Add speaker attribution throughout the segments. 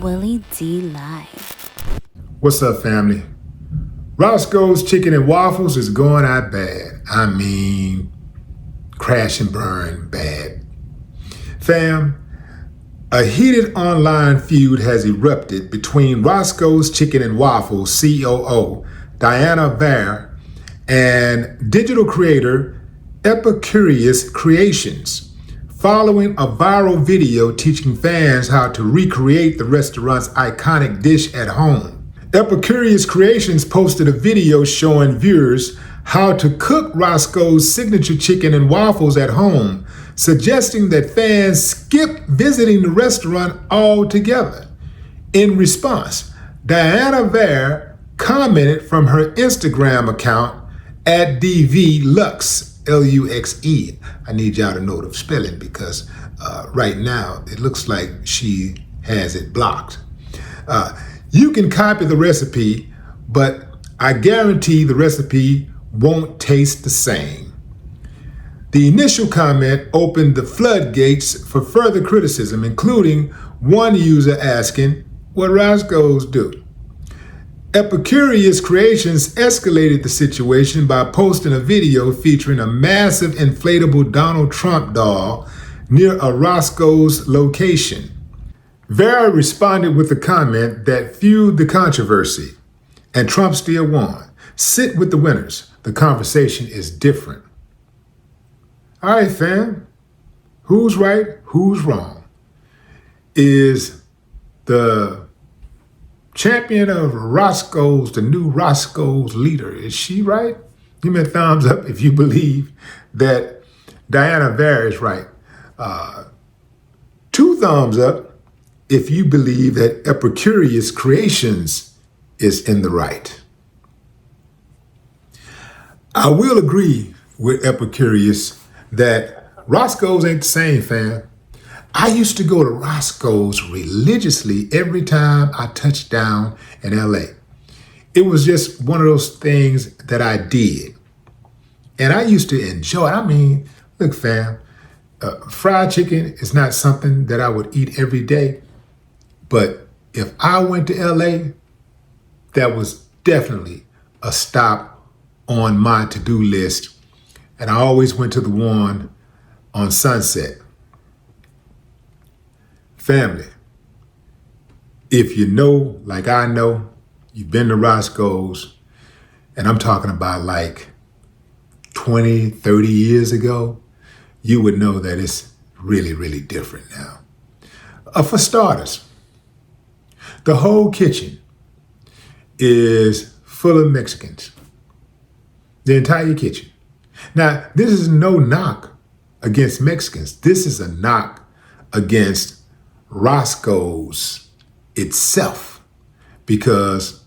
Speaker 1: Willie D Live.
Speaker 2: What's up, family? Roscoe's Chicken and Waffles is going out bad. I mean, crash and burn bad. Fam, a heated online feud has erupted between Roscoe's Chicken and Waffles COO Diana Vare and digital creator Epicurious Creations, following a viral video teaching fans how to recreate the restaurant's iconic dish at home. Epicurious Creations posted a video showing viewers how to cook Roscoe's signature chicken and waffles at home, suggesting that fans skip visiting the restaurant altogether. In response, Diana Vare commented from her Instagram account at DVLuxe, L-U-X-E. I need y'all to know the spelling because right now it looks like she has it blocked. You can copy the recipe, but I guarantee the recipe won't taste the same. The initial comment opened the floodgates for further criticism, including one user asking, "What Roscoe's do?" Epicurious Creations escalated the situation by posting a video featuring a massive inflatable Donald Trump doll near a Roscoe's location. Vera responded with a comment that fueled the controversy, and Trump still won. Sit with the winners. The conversation is different. All right, fam. Who's right? Who's wrong? Is the champion of Roscoe's, the new Roscoe's leader, is she right? Give me a thumbs up if you believe that Diana Vare is right. 2 thumbs up if you believe that Epicurious Creations is in the right. I will agree with Epicurious that Roscoe's ain't the same, fam. I used to go to Roscoe's religiously every time I touched down in LA. It was just one of those things that I did. And I used to enjoy it. I mean, look, fam, fried chicken is not something that I would eat every day. But if I went to LA, that was definitely a stop on my to-do list. And I always went to the one on Sunset. Family, if you know, like I know, you've been to Roscoe's, and I'm talking about like 20, 30 years ago, you would know that it's really, really different now. For starters, the whole kitchen is full of Mexicans. The entire kitchen. Now, this is no knock against Mexicans. This is a knock against Roscoe's itself, because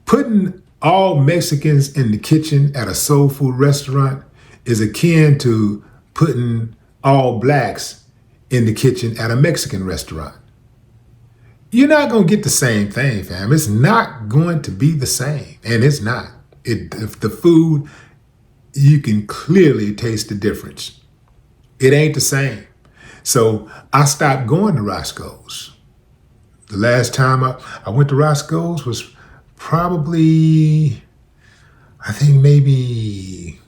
Speaker 2: putting all Mexicans in the kitchen at a soul food restaurant is akin to putting all blacks in the kitchen at a Mexican restaurant. You're not going to get the same thing, fam. It's not going to be the same, and it's not. If the food, you can clearly taste the difference. It ain't the same. So I stopped going to Roscoe's. The last time I went to Roscoe's was probably, I think maybe,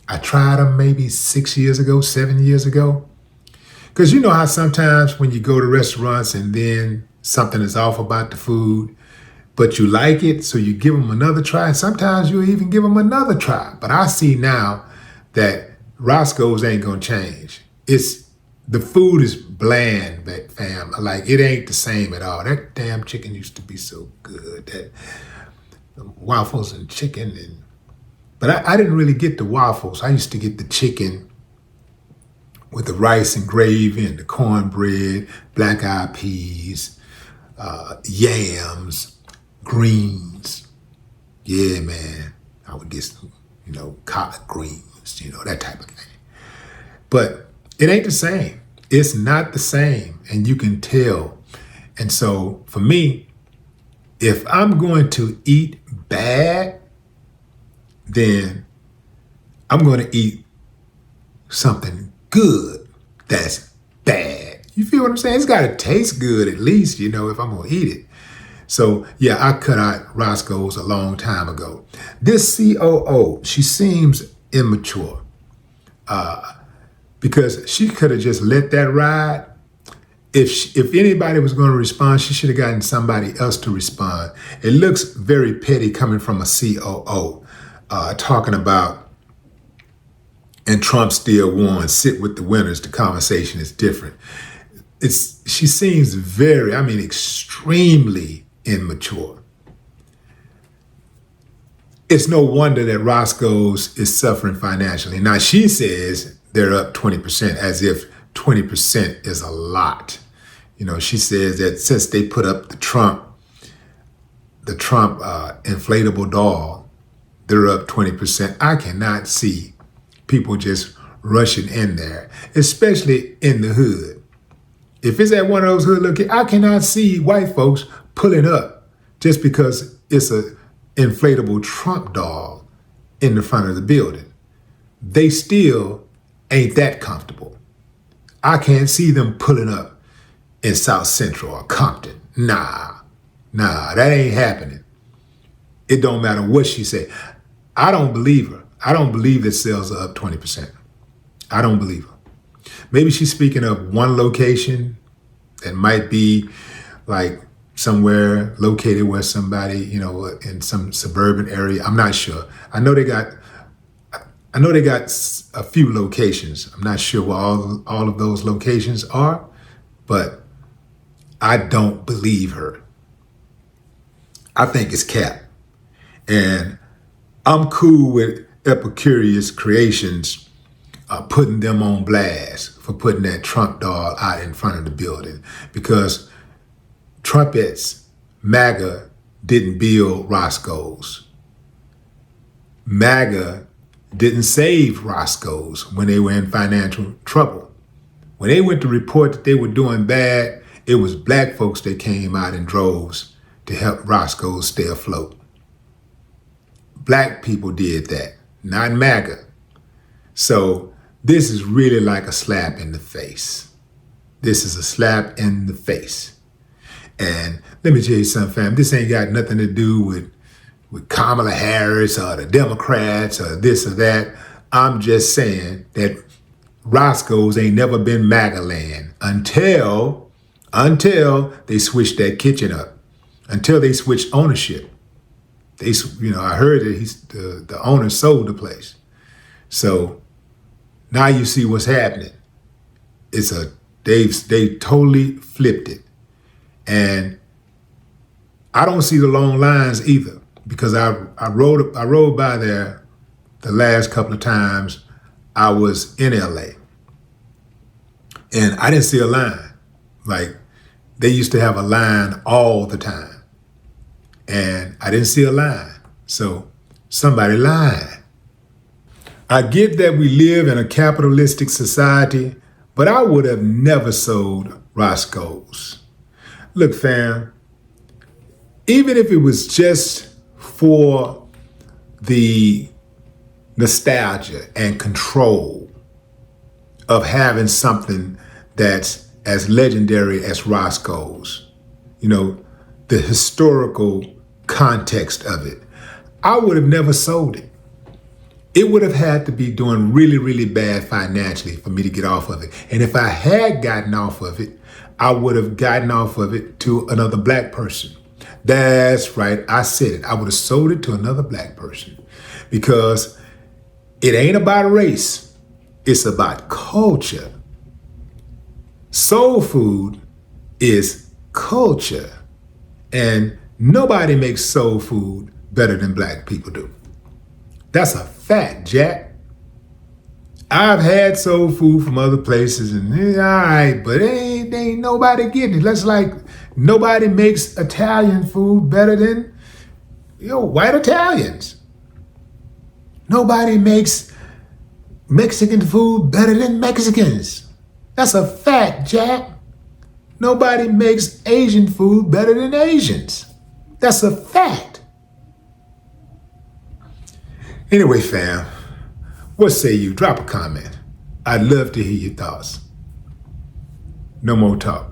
Speaker 2: I tried them maybe 6 years ago, 7 years ago. Because you know how sometimes when you go to restaurants and then something is off about the food, but you like it, so you give them another try. And sometimes you even give them another try. But I see now that Roscoe's ain't gonna change. The food is bland, fam. Like, it ain't the same at all. That damn chicken used to be so good. That waffles and chicken, but I didn't really get the waffles. I used to get the chicken with the rice and gravy and the cornbread, black eyed peas, yams, greens. Yeah, man. I would get some, collard greens, that type of thing. But it ain't the same. It's not the same, and you can tell. And so for me, if I'm going to eat bad, then I'm going to eat something good that's bad. You feel what I'm saying? It's got to taste good at least, if I'm going to eat it. So, yeah, I cut out Roscoe's a long time ago. This COO, she seems immature because she could have just let that ride. If anybody was going to respond, she should have gotten somebody else to respond. It looks very petty coming from a COO, talking about, and Trump still won, sit with the winners, the conversation is different. She seems extremely immature. It's no wonder that Roscoe's is suffering financially. Now, she says they're up 20%, as if 20% is a lot. She says that since they put up the Trump inflatable doll, they're up 20%. I cannot see people just rushing in there, especially in the hood. If it's at one of those hood locations, I cannot see white folks pulling up just because it's an inflatable Trump doll in the front of the building. They still ain't that comfortable. I can't see them pulling up in South Central or Compton. Nah, that ain't happening. It don't matter what she say. I don't believe her. I don't believe that sales are up 20%. I don't believe her. Maybe she's speaking of one location that might be like somewhere located where somebody, in some suburban area. I'm not sure. I know they got a few locations. I'm not sure where all of those locations are, but I don't believe her. I think it's cap. And I'm cool with Epicurious Creations putting them on blast for putting that Trump doll out in front of the building, because Trumpets, MAGA, didn't build Roscoe's. MAGA didn't save Roscoe's when they were in financial trouble. When they went to report that they were doing bad, it was black folks that came out in droves to help Roscoe's stay afloat. Black people did that, not MAGA. So this is really like a slap in the face. This is a slap in the face. And let me tell you something, fam. This ain't got nothing to do with Kamala Harris or the Democrats or this or that. I'm just saying that Roscoe's ain't never been MAGA land until they switched that kitchen up, until they switched ownership. I heard that the owner sold the place. So now you see what's happening. They totally flipped it. And I don't see the long lines either, because I rode by there the last couple of times I was in LA. And I didn't see a line. Like, they used to have a line all the time. And I didn't see a line. So somebody lied. I get that we live in a capitalistic society, but I would have never sold Roscoe's. Look, fam, even if it was just for the nostalgia and control of having something that's as legendary as Roscoe's, the historical context of it, I would have never sold it. It would have had to be doing really, really bad financially for me to get off of it. And if I had gotten off of it, I would have gotten off of it to another black person. That's right, I said it. I would have sold it to another black person, because it ain't about race. It's about culture. Soul food is culture. And nobody makes soul food better than black people do. That's a fact, Jack. I've had soul food from other places, and all right, but ain't nobody getting it. That's like nobody makes Italian food better than white Italians. Nobody makes Mexican food better than Mexicans. That's a fact, Jack. Nobody makes Asian food better than Asians. That's a fact. Anyway, fam, what say you? Drop a comment. I'd love to hear your thoughts. No more talk.